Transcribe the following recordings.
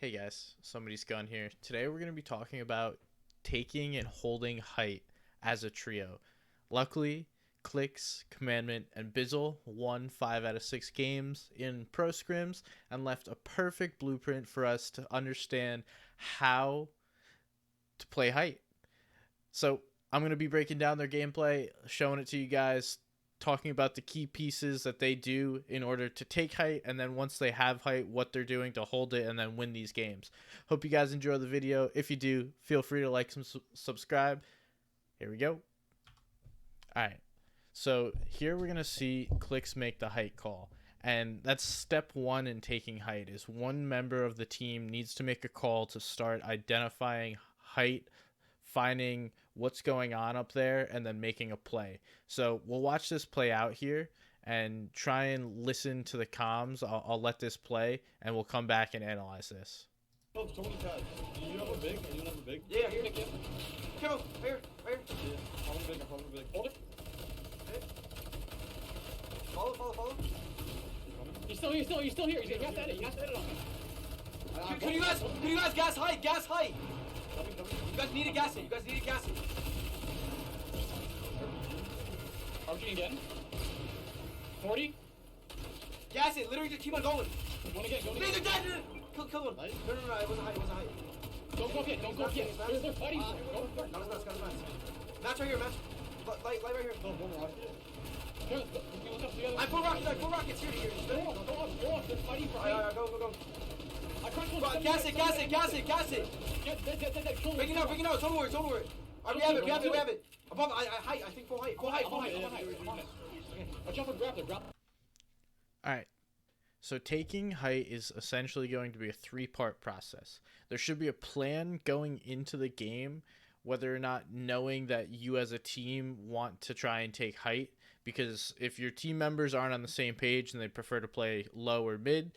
Hey guys, somebody's gun here. Today we're going to be talking about taking and holding height as a trio. Luckily, Clix, Commandment, and Bizzle won 5 out of 6 games in pro scrims and left a perfect blueprint for us to understand how to play height. So I'm going to be breaking down their gameplay, showing it to you guys, talking about the key pieces that they do in order to take height, and then once they have height, what they're doing to hold it and then win these games. Hope you guys enjoy the video. If you do, feel free to like and subscribe. Here we go. Alright, so here we're going to see Clix make the height call. And that's step one in taking height, is one member of the team needs to make a call to start identifying height, finding what's going on up there, and then making a play. So we'll watch this play out here and try and listen to the comms. I'll let this play, and we'll come back and analyze this. Oh, so many guys. Do you have a big? Do you have a big? Yeah, here. Pick it. Come, here. Yeah, I'm big. Hold it. Okay. Follow. He's still here. He's got to edit. You have to edit on him. Can you guys gas height? Coming. You guys need to gas it. Arching again. 40. Gas it. Literally just keep on going. Going again. They're dead. Kill one. No. It wasn't height. Don't go up yet. They're fighting. Go first. Got his match. Match right here, match. Light right here. Go on. Look up the other. I full rockets. Here. Go on. They're fighting for height. Go. I tried to Gas it. Dead. Kill him. Breaking out. Don't worry. Alright, we have it. Above, height. I think full height. Full height. I'm on it. Okay. I'll jump and grab it. Alright, so taking height is essentially going to be a 3-part process. There should be a plan going into the game, whether or not knowing that you as a team want to try and take height, because if your team members aren't on the same page and they prefer to play low or mid,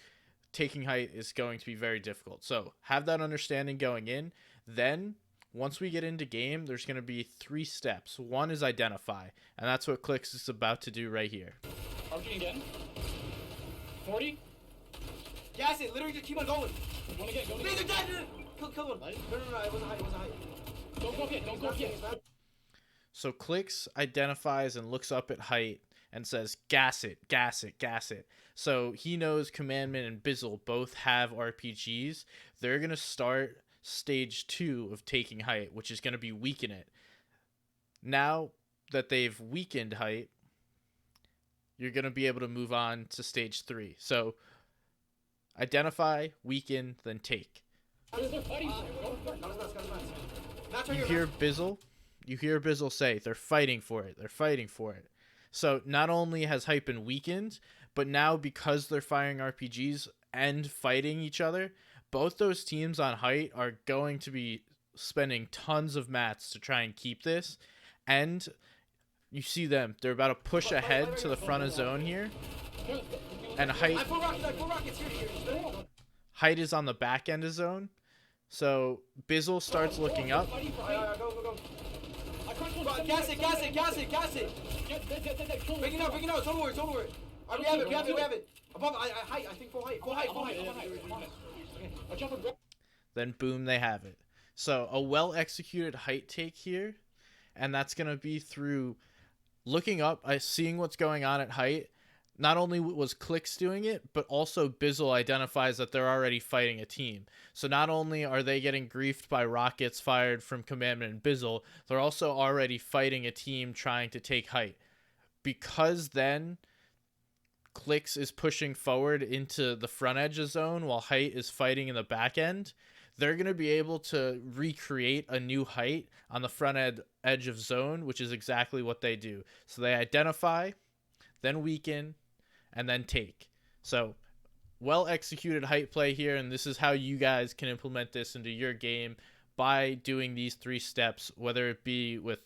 taking height is going to be very difficult. So have that understanding going in. Then once we get into game, there's going to be 3 steps. One is identify, and that's what Clix is about to do right here. Arching again. 40. Gas it. Literally just keep on going. Going again. They're dead. Kill one. No. It wasn't height. Don't go up yet. So Clix identifies and looks up at height and says, gas it. So he knows Commandment and Bizzle both have RPGs. They're going to start stage 2 of taking height, which is going to be weaken it. Now that they've weakened height, you're going to be able to move on to stage 3. So identify, weaken, then take. They're fighting. You hear Bizzle say they're fighting for it. So not only has height been weakened, but now because they're firing RPGs and fighting each other, both those teams on height are going to be spending tons of mats to try and keep this. And you see them, they're about to push ahead to the front of zone here. And height is on the back end of zone. So Bizzle starts looking up. Go. Gas it. Breaking out. Don't worry. Alright, we have it. Above, height. I think full height. I'm on it. Okay. I'll jump and grab. Then boom, they have it. So a well-executed height take here, and that's going to be through looking up, seeing what's going on at height. Not only was Clix doing it, but also Bizzle identifies that they're already fighting a team. So not only are they getting griefed by rockets fired from Commandment and Bizzle, they're also already fighting a team trying to take height. Because then Clix is pushing forward into the front edge of zone while height is fighting in the back end, they're going to be able to recreate a new height on the front edge of zone, which is exactly what they do. So they identify, then weaken, and then take. So well executed height play here, and this is how you guys can implement this into your game by doing these 3 steps, whether it be with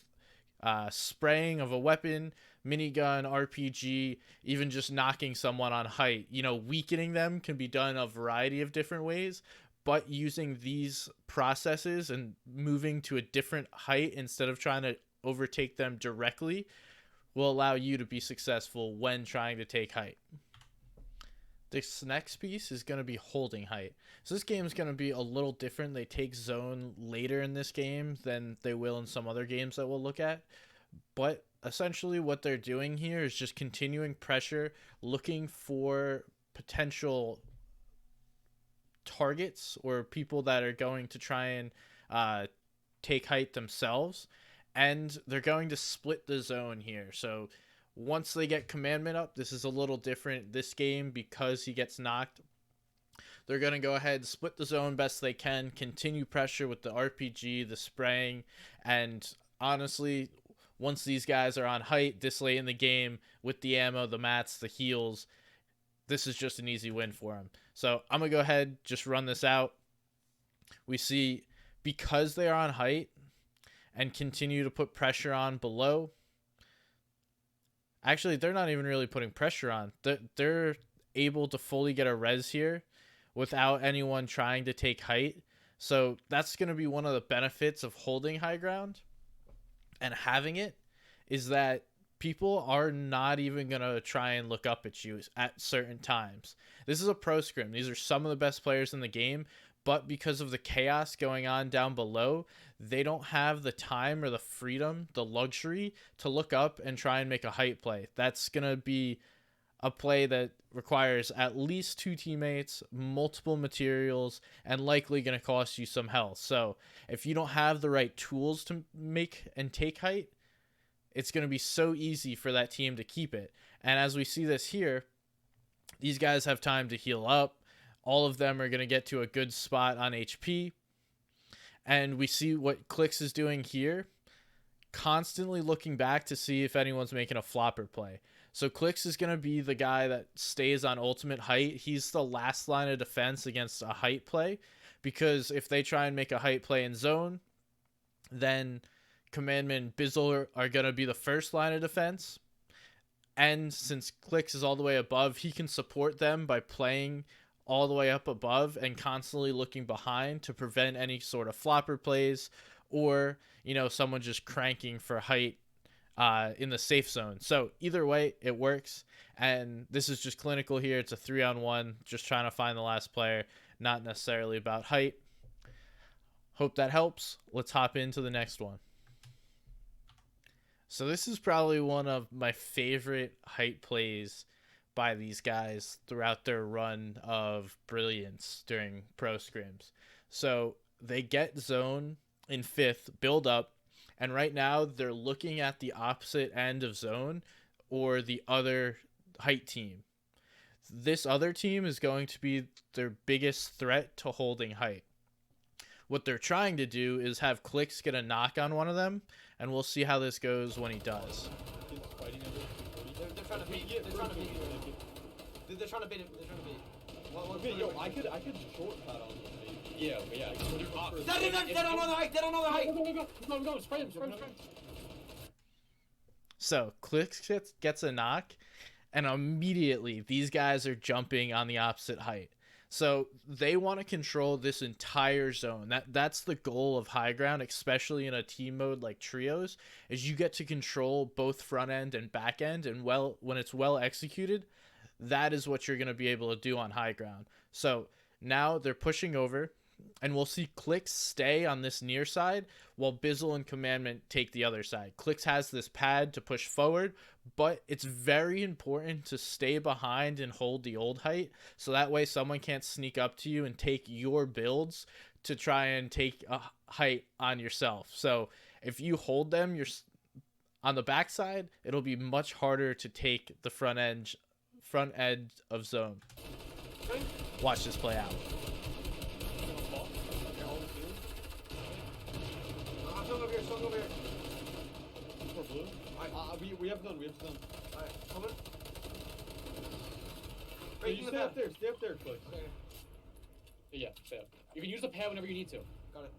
spraying of a weapon, minigun, RPG, even just knocking someone on height. Weakening them can be done a variety of different ways, but using these processes and moving to a different height instead of trying to overtake them directly will allow you to be successful when trying to take height. This next piece is going to be holding height. So this game is going to be a little different. They take zone later in this game than they will in some other games that we'll look at. But essentially what they're doing here is just continuing pressure, looking for potential targets or people that are going to try and take height themselves. And they're going to split the zone here. So once they get Commandment up, this is a little different this game because he gets knocked. They're going to go ahead, split the zone best they can, continue pressure with the RPG, the spraying, and honestly, once these guys are on height this late in the game with the ammo, the mats, the heals, this is just an easy win for them. So I'm going to go ahead, just run this out. We see because they are on height and continue to put pressure on below. Actually, they're not even really putting pressure on. They're able to fully get a res here without anyone trying to take height. So that's going to be one of the benefits of holding high ground and having it, is that people are not even going to try and look up at you at certain times. This is a pro scrim. These are some of the best players in the game, but because of the chaos going on down below, they don't have the time or the freedom, the luxury to look up and try and make a height play. That's going to be a play that requires at least 2 teammates, multiple materials, and likely going to cost you some health. So if you don't have the right tools to make and take height, it's going to be so easy for that team to keep it. And as we see this here, these guys have time to heal up. All of them are going to get to a good spot on HP. And we see what Clix is doing here, constantly looking back to see if anyone's making a flopper play. So Clix is going to be the guy that stays on ultimate height. He's the last line of defense against a height play, because if they try and make a height play in zone, then Commandment and Bizzle are going to be the first line of defense. And since Clix is all the way above, he can support them by playing all the way up above and constantly looking behind to prevent any sort of flopper plays or, you know, someone just cranking for height in the safe zone. So either way, it works. And this is just clinical here. It's a 3-on-1, just trying to find the last player, not necessarily about height. Hope that helps. Let's hop into the next one. So this is probably one of my favorite height plays by these guys throughout their run of brilliance during pro scrims. So they get zone in 5th, build up, and right now they're looking at the opposite end of zone or the other height team. This other team is going to be their biggest threat to holding height. What they're trying to do is have Clix get a knock on one of them, and we'll see how this goes when he does. They're trying to beat. They're trying to beat. They're trying to beat him. They're trying to beat. Yo, I could short cut on him. Yeah. They don't know the height. They don't know the height. Go. Spray him. So Clix gets a knock, and immediately these guys are jumping on the opposite height. So they want to control this entire zone. That's the goal of high ground, especially in a team mode like trios, is you get to control both front end and back end, and when it's well executed, that is what you're going to be able to do on high ground. So now they're pushing over, and we'll see Clix stay on this near side while Bizzle and Commandment take the other side. Clix has this pad to push forward, but it's very important to stay behind and hold the old height, so that way someone can't sneak up to you and take your builds to try and take a height on yourself. So if you hold them, you're on the backside, it'll be much harder to take the front edge of zone. Watch this play out. Song over here. For blue? We have none. Alright, coming. You stay up there, Clix. Okay. Yeah, stay up. You can use the pad whenever you need to. Got it.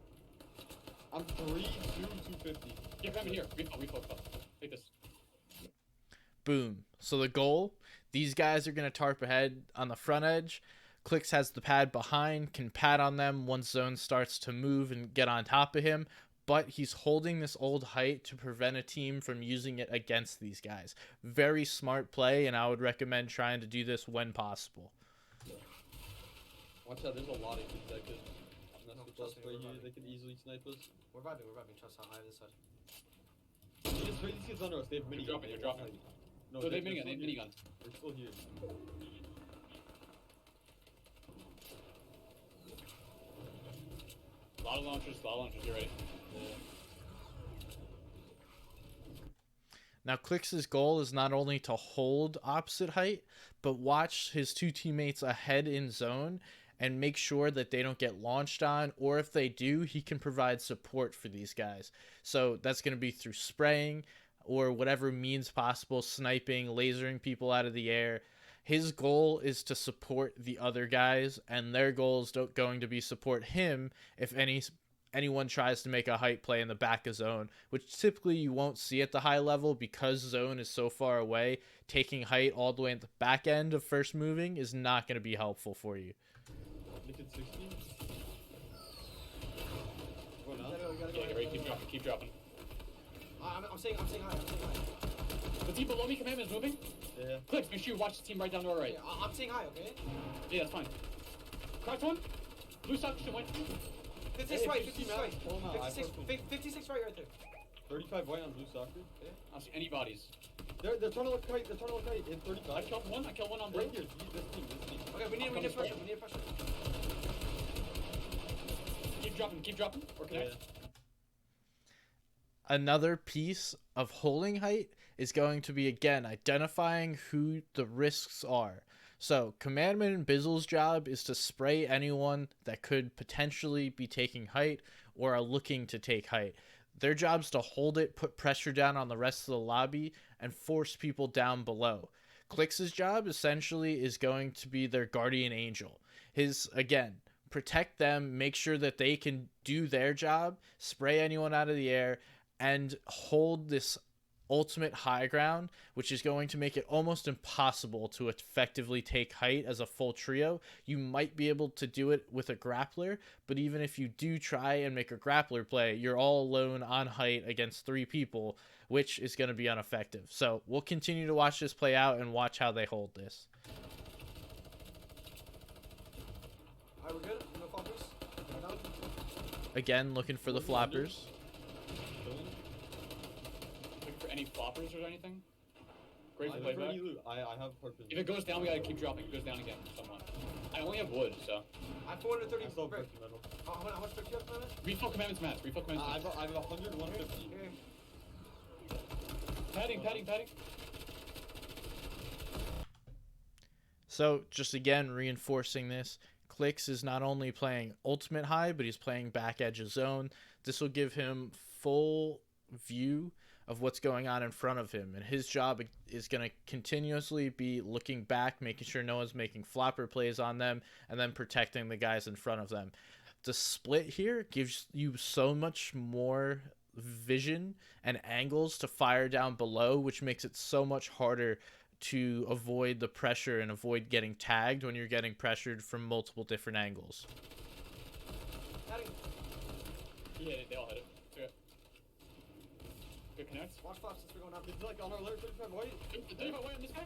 I'm 250. Yeah, come in here. Refill. Take this. Boom. So the goal, these guys are going to tarp ahead on the front edge. Clix has the pad behind, can pad on them once zone starts to move and get on top of him. But he's holding this old height to prevent a team from using it against these guys. Very smart play, and I would recommend trying to do this when possible. Watch out, there's a lot of kids that could mess No, with trust us me, right we're here. vibing. They could easily snipe us. We're vibing. Trust how I have this side. Just right, these kids under us. They have minigun. dropping, they're dropping. No, So they they're minigun, they still here. minigun. They're still here. A lot of launchers, you're ready. Yeah. Now, Clix's goal is not only to hold opposite height, but watch his two teammates ahead in zone and make sure that they don't get launched on, or if they do, he can provide support for these guys. So that's going to be through spraying or whatever means possible, sniping, lasering people out of the air. His goal is to support the other guys, and their goal is going to be support him if anyone tries to make a height play in the back of zone, which typically you won't see at the high level because zone is so far away. Taking height all the way at the back end of first moving is not going to be helpful for you. Make it 16. Go now. Gotta go. Yeah, get ready, keep dropping. I'm saying high. The team below me, Commandment is moving. Yeah. Click, make sure you watch the team right down to our right. Yeah, I'm saying high, okay? Yeah, that's fine. Cracked one. Blue sock should win. 56 Hey, right, 50 56 right. Pull him out. 56 right there. 35 white on blue soccer. I don't see any bodies. They're trying to look tight. They're trying to look tight. In 35. I killed one on blue. Right here. This team. Okay, we need pressure. Keep dropping. Or connect. Another piece of holding height is going to be, again, identifying who the risks are. So Commandment and Bizzle's job is to spray anyone that could potentially be taking height or are looking to take height. Their job is to hold it, put pressure down on the rest of the lobby, and force people down below. Clix's job essentially is going to be their guardian angel. His, again, protect them, make sure that they can do their job, spray anyone out of the air, and hold this ultimate high ground, which is going to make it almost impossible to effectively take height as a full trio. You might be able to do it with a grappler, but even if you do try and make a grappler play, you're all alone on height against 3 people, which is going to be ineffective. So we'll continue to watch this play out and watch how they hold this. Alright, we're good? No floppers? Again, looking for the floppers. Looking for any floppers or anything. Great I play back. have purpose. If it goes down, we gotta keep dropping. It goes down again somewhat. I only have wood, so. I have 430 I still have brick. purple metal. How much brick do you have, man? Refill Commandment's match. Refill Commandment's match. I have 100, 150. Here. Padding. So just again, reinforcing this, Clix is not only playing ultimate high, but he's playing back edge of zone. This will give him full view of what's going on in front of him, and his job is going to continuously be looking back, making sure no one's making flopper plays on them, and then protecting the guys in front of them. The split here gives you so much more vision and angles to fire down below, which makes it so much harder to avoid the pressure and avoid getting tagged when you're getting pressured from multiple different angles. Yeah, they all hit it. Good connect. Watch flaps since we're going up. It's like on our alert, 35 white. 35 white on this guy.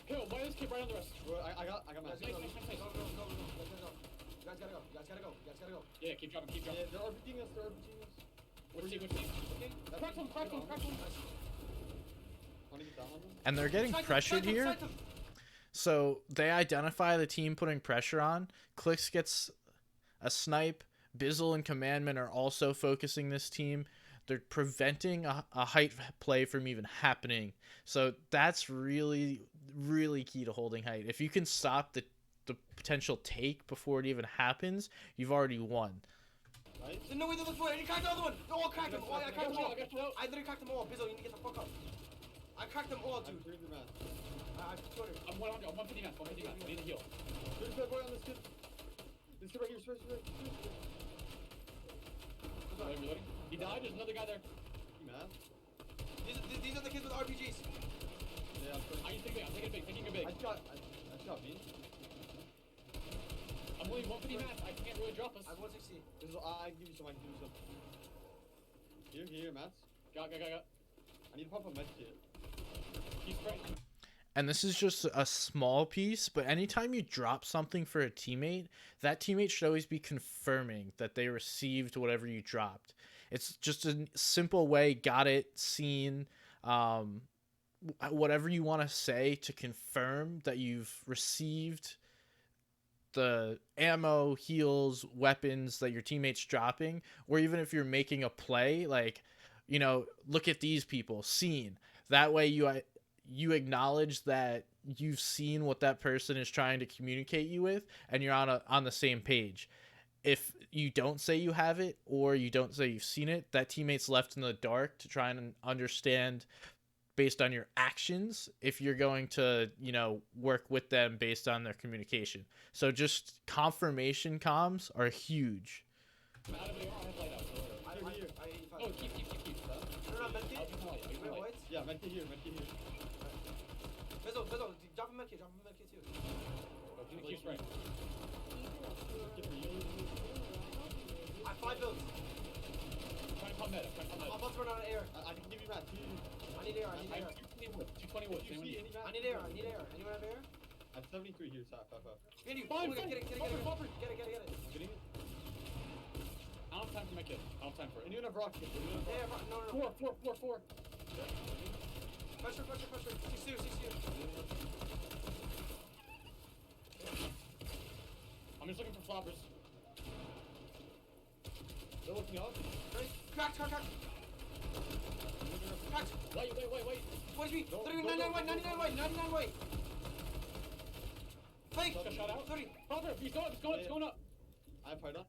Kill, white this kid right on the rest. Well, I got Guys, my. go. Nice. You guys gotta go. Yeah, keep dropping. Yeah, they're RPGing us. Which team? Okay. Crack one. Wanna get that one? And they're getting pressured here. So they identify the team putting pressure on. Clix gets a snipe. Bizzle and Commandment are also focusing this team. They're preventing a height play from even happening. So that's really, really key to holding height. If you can stop the potential take before it even happens, you've already won. Right? There's no way to look for it. He cracked the other one. No, I cracked them all. I cracked them all. I got you out. I literally cracked them all. Bizzle, you need to get the fuck up. I cracked them all, I'm dude. 300 man. I'm 200. I'm 100. I'm 150 max. I need to heal. 35 white on this kid. This kid right here. Straight. Reloading. He died. There's another guy there. You mad? These are the kids with RPGs. Yeah, I'm taking a big. I just got beat. I'm only 150 max. I can't really drop us. I have 160. This is, I can give you some. Here, Mats. Got. I need to pop a med kit. He's spraying. And this is just a small piece, but anytime you drop something for a teammate, that teammate should always be confirming that they received whatever you dropped. It's just a simple way, got it, seen, whatever you want to say to confirm that you've received the ammo, heals, weapons that your teammate's dropping, or even if you're making a play, like, look at these people, seen. That way you acknowledge that you've seen what that person is trying to communicate you with, and you're on the same page. If you don't say you have it, or you don't say you've seen it, that teammate's left in the dark to try and understand based on your actions if you're going to work with them based on their communication. So just confirmation comms are huge. I'm out of the arm, light out. Oh, keep. No, medkit. Wait, what? Yeah, medkit here. Bizzle, drop a medkit too. Oh, keep spraying. I have 5 builds. Trying to pump med. I'm about to run out of air. I can give you that. I need air. I have 220 wood. You see any map? I need air. Anyone have air? I have 73 here, top. Get it. Fine. Get it. Buffer. Get it. I'm getting it. I don't have time for my kid. I don't have time for it. Anyone have rockets? Yeah, no. 4. Pressure. 6-2. I'm just looking for floppers. They're looking up. Ready? Cracked. Wait. What is me? Don't- 99 white. Fake. Got shot out. 30. Flopper, it's going up. I have fight up.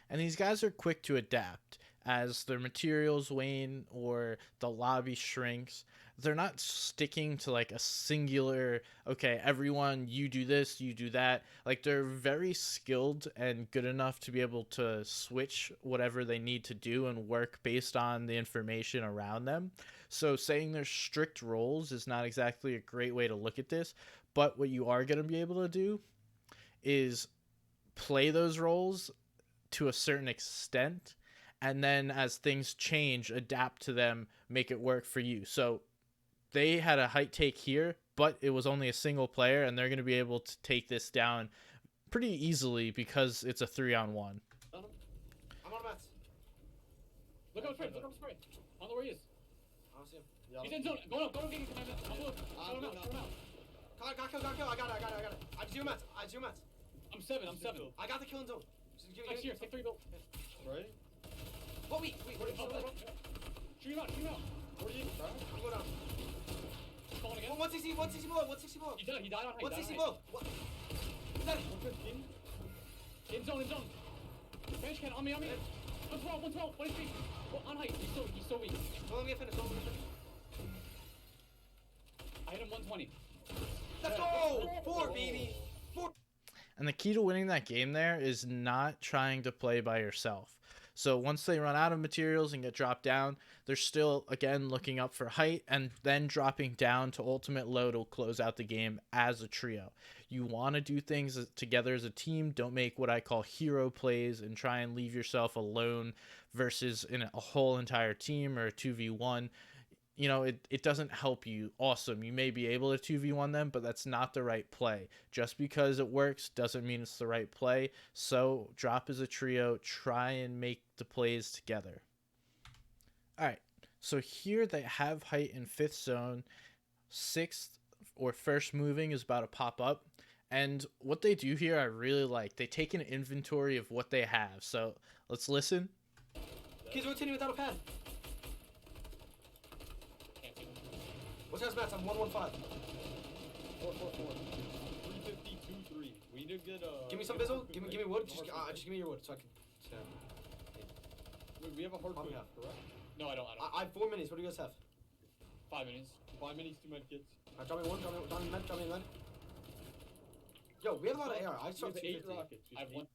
And these guys are quick to adapt as their materials wane or the lobby shrinks. They're not sticking to like a singular, okay, everyone, you do this, you do that. Like, they're very skilled and good enough to be able to switch whatever they need to do and work based on the information around them. So saying there's strict roles is not exactly a great way to look at this, but what you are going to be able to do is play those roles to a certain extent, and then as things change, adapt to them, make it work for you. So they had a height take here, but it was only a single player, and they're going to be able to take this down pretty easily because it's a 3-on-1. I'm on mats. Look up spray. I don't know where he is. I don't see him. Yeah, He's in zone. Go up, getting commandment. Throw him out. Got kill. I got it. I have 0 mats. I'm 7. I got the kill in zone. Just give me. Next year, take 3 build. Right? What? Wait. Shoot him out. Where are you, bro? I'm going down. Calling again. 160 below. He died on height. 160 below. What? Is that it? 115? In zone. Bench can on me. 112. 1 HP. On height. He's so weak. Don't let me get finished. I hit him 120. Let's go! 4, baby. 4. And the key to winning that game there is not trying to play by yourself. So once they run out of materials and get dropped down, they're still, again, looking up for height and then dropping down to ultimate low to close out the game as a trio. You want to do things together as a team. Don't make what I call hero plays and try and leave yourself alone versus in a whole entire team or a 2v1. It doesn't help you. Awesome, you may be able to 2v1 them, but that's not the right play. Just because it works doesn't mean it's the right play. So drop as a trio, try and make the plays together. Alright, so here they have height in 5th zone. 6th or first moving is about to pop up. And what they do here I really like. They take an inventory of what they have. So let's listen. Kids rotating without a pad. What's your mats? I'm 115. 4. 350, 2-3. We need to get Give me some Bizzle. Give me wood. Just give me your wood so I can. Wait, we have a hard Probably point, not. correct? No, I don't. I have 4 minis. What do you guys have? 5 minutes. 5 minis, 2 med kits. Drop me one. Drop me med. Yo, we have a lot of AR. I just We have dropped 8 250. rockets. I have 1.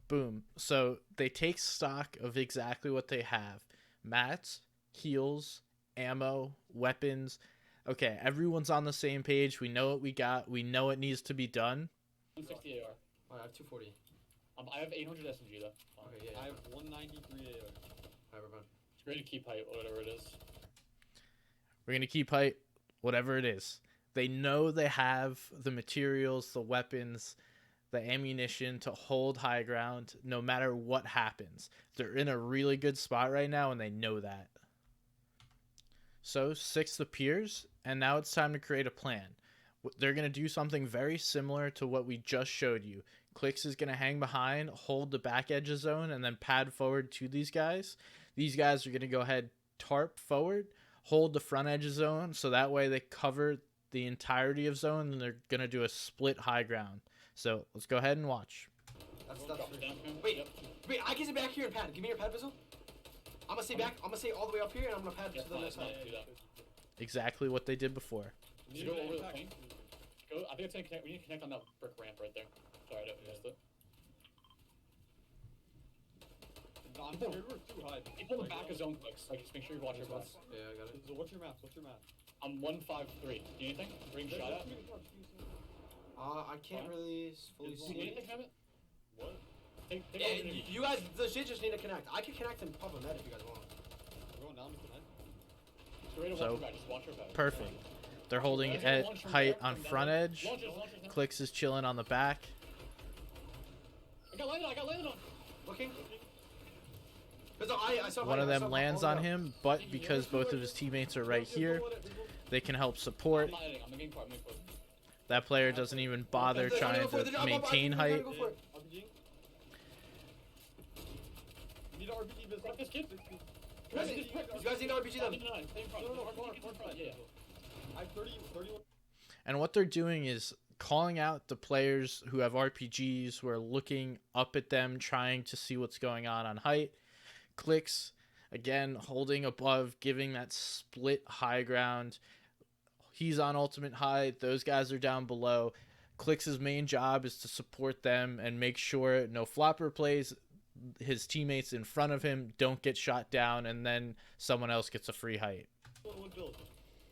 Boom. So they take stock of exactly what they have. Mats, heals, ammo, weapons. Okay, everyone's on the same page. We know what we got. We know it needs to be done. 160 AR. Alright, I have 240. I have 800 SMG though. Okay, yeah. I have 193 AR. Alright, we're fine. It's great to keep height, whatever it is. We're going to keep height, whatever it is. They know they have the materials, the weapons, the ammunition to hold high ground no matter what happens. They're in a really good spot right now, and they know that. So 6th appears, and now it's time to create a plan. They're going to do something very similar to what we just showed you. Clix is going to hang behind, hold the back edge of zone, and then pad forward to these guys. These guys are going to go ahead, tarp forward, hold the front edge of zone, so that way they cover the entirety of zone, and they're going to do a split high ground. So let's go ahead and watch. That's wait, I can sit back here and pad. Give me your pad, Bizzle. I'm gonna stay back. I'm gonna stay all the way up here, and I'm gonna pad to the other side. Exactly what they did before. Go over the plane. Go. I think it's gonna connect. We need to connect on that brick ramp right there. Sorry, I missed it. We're too high. People in the back of zone clicks. Like, just make sure you watch your back. Yeah, I got it. So what's your map? What's your map? I'm 153. Do you need anything? Bring shot at. I can't really fully Do you see. need anything, Hammett? What? Take Yeah, over the you guys, the shit just need to connect. I can connect and pop a med if you guys want. We're going down to tonight. Straight away, So, watch your back. Just watch your back. Perfect. They're holding at height on front edge. Clix is chilling on the back. I got landed on. Looking. I saw One of I them saw lands all on up. him, but because both of his teammates are right here, they can help support. I'm not editing. I'm the main part. That player doesn't even bother trying to maintain height. RPG? You need RPG this This kid. You guys need RPG them. Yeah. I have 31. And what they're doing is calling out the players who have RPGs, who are looking up at them, trying to see what's going on height. Clix, again, holding above, giving that split high ground. He's on ultimate high. Those guys are down below. Clix's main job is to support them and make sure no flopper plays. His teammates in front of him don't get shot down, and then someone else gets a free height. One build.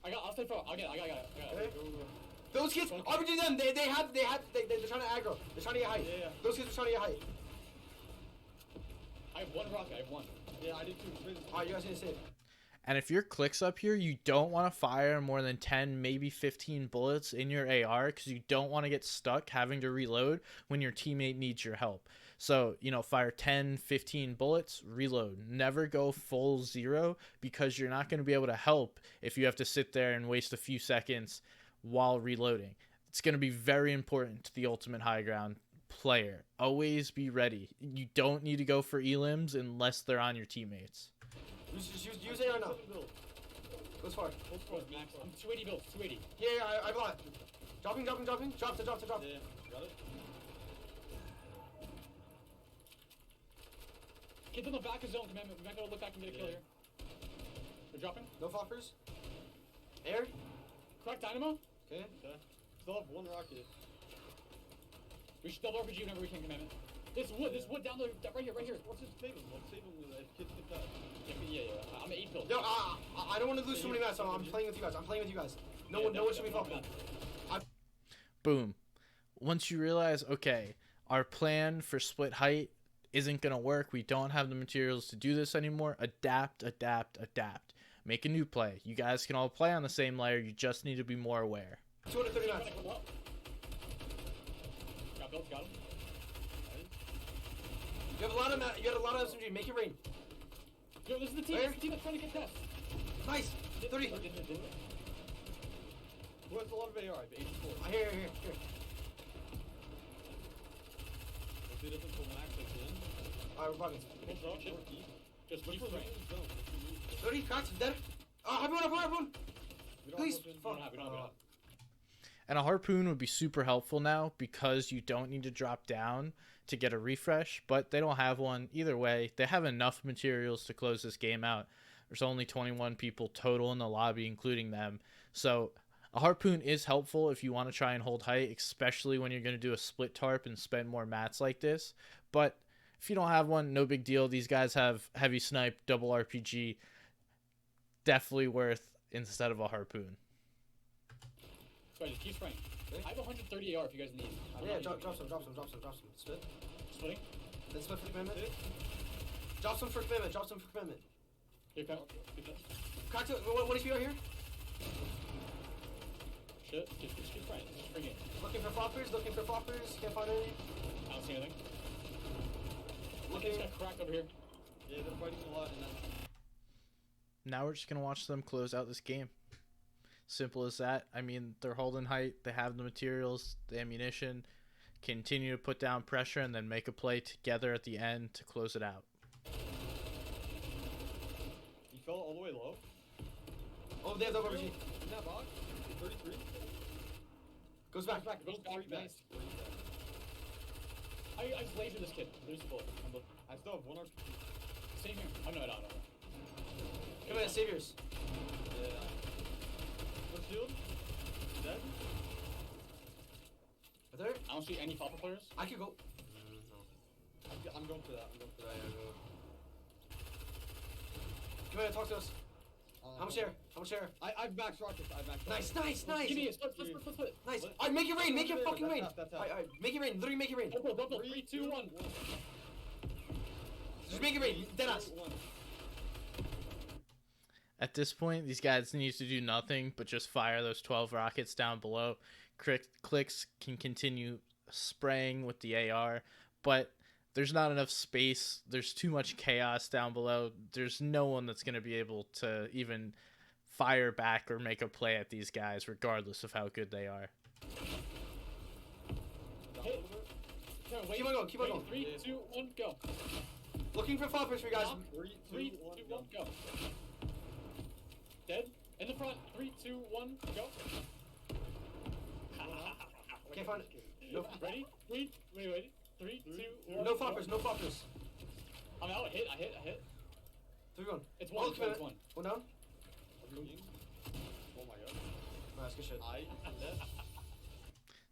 I'll stay forward. I got it. Those kids, RPG them. They're trying to aggro. They're trying to get height. Yeah. Those kids are trying to get height. I have one rocket. I have one. Yeah, I did too. Alright, you guys need to save. And if your Clix up here, you don't want to fire more than 10, maybe 15 bullets in your AR because you don't want to get stuck having to reload when your teammate needs your help. So, fire 10, 15 bullets, reload. Never go full 0 because you're not going to be able to help if you have to sit there and waste a few seconds while reloading. It's going to be very important to the ultimate high ground player. Always be ready. You don't need to go for elims unless they're on your teammates. Use AR now. Goes far. Max. I'm 280 built. 280. Yeah, I got it. Dropping. Drop. Yeah, got it. Kids on the back of zone. Commandment. We might go look back and get a kill here. They're dropping. No floppers. Air. Crack dynamo. Okay. Still have one rocket. We should double RPG whenever we can, Commandment. This wood down there, right here. Let's just save him. Let's save him if kids get that. Yeah. I'm at 8 build. Yo, I don't want to lose so many matches. So I'm playing with you guys. No one should be flopping. Boom. Once you realize, okay, our plan for split height isn't going to work. We don't have the materials to do this anymore. Adapt. Make a new play. You guys can all play on the same layer. You just need to be more aware. 230 matches. Got him. You have a lot of SMG. Make it rain. Yo, this is the team. Where? This is the team that's trying to get test. Nice. 30. Who has a lot of AR? I have 84. Here. Let's do this until Max gets in. Alright, we're bugging. Just Look keep for spraying. the zone. 30 cracks. Dead. Everyone. We don't Please. have weapons. We don't have. And a harpoon would be super helpful now because you don't need to drop down to get a refresh, but they don't have one. Either way, they have enough materials to close this game out. There's only 21 people total in the lobby, including them. So a harpoon is helpful if you want to try and hold height, especially when you're going to do a split tarp and spend more mats like this. But if you don't have one, no big deal. These guys have heavy snipe, double RPG. Definitely worth instead of a harpoon. Sorry, just keep spraying. I have 130 AR if you guys need. Yeah, drop some. Spit. Splitting. Then split for commandment. Drop some for commandment. Here, come. Crack to, what is here? Just keep trying. Just bring it. Looking for floppers. Looking for floppers. Can't find any. I don't see anything. Okay, it's got crack over here. Yeah, they're fighting a lot, and then Now we're just going to watch them close out this game. Simple as that. I mean, they're holding height. They have the materials, the ammunition. Continue to put down pressure and then make a play together at the end to close it out. he fell all the way low. Oh, they have double machine. In that box, 33. Goes back. Goes back. Nice. I just lasered this kid. There's the bullet. I still have 1 RP. Same here. Oh, no. Come in, saviors. Yeah. What's shield? Dead? Are there? I don't see any flopper players. I could go. I'm going for that. Come in, talk to us. How much air? I've maxed rockets. Nice. Give me a split. Nice. Alright, make it rain. Make it fucking rain. That's Alright, make it rain. Literally make it rain. Don't. 3, 2, 1. Just make it rain. Deadass. At this point, these guys need to do nothing but just fire those 12 rockets down below. Clix can continue spraying with the AR, but there's not enough space. There's too much chaos down below. There's no one that's going to be able to even fire back or make a play at these guys, regardless of how good they are. Hit. Wait, Keep on going. 3, 2, 1, go. Looking for floppers for you guys. 3, 2, 1, go. Dead. In the front. 3, 2, 1, go. Can't find it. No, Ready? Wait. 3, 2, 1. no floppers. I'm out. I hit. 3, 1. It's one. Oh, It's one. One down. Oh my god. Nice, good shit.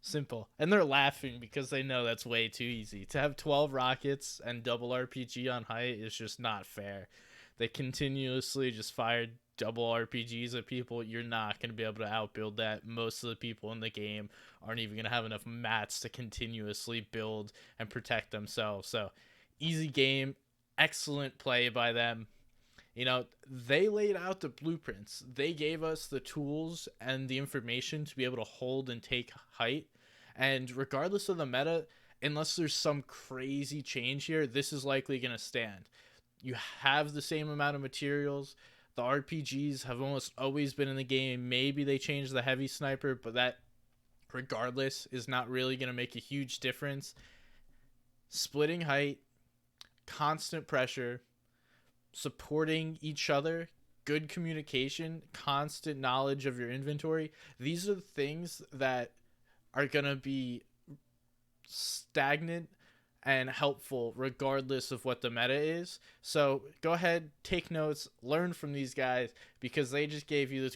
Simple. And they're laughing because they know that's way too easy. To have 12 rockets and double RPG on height is just not fair. They continuously just fired double RPGs at people. You're not going to be able to outbuild that. Most of the people in the game aren't even going to have enough mats to continuously build and protect themselves. So, easy game. Excellent play by them. You know, they laid out the blueprints. They gave us the tools and the information to be able to hold and take height. And regardless of the meta, unless there's some crazy change here, this is likely going to stand. You have the same amount of materials. The RPGs have almost always been in the game. Maybe they changed the heavy sniper, but that, regardless, is not really going to make a huge difference. Splitting height, constant pressure, supporting each other, good communication, constant knowledge of your inventory. These are the things that are going to be stagnant and helpful regardless of what the meta is. So go ahead, take notes, learn from these guys, because they just gave you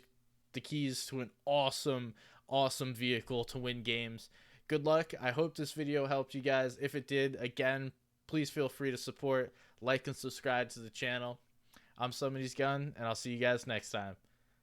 the keys to an awesome vehicle to win games. Good luck. I hope this video helped you guys. If it did, again, please feel free to support, like, and subscribe to the channel. I'm Somebody's Gun, and I'll see you guys next time.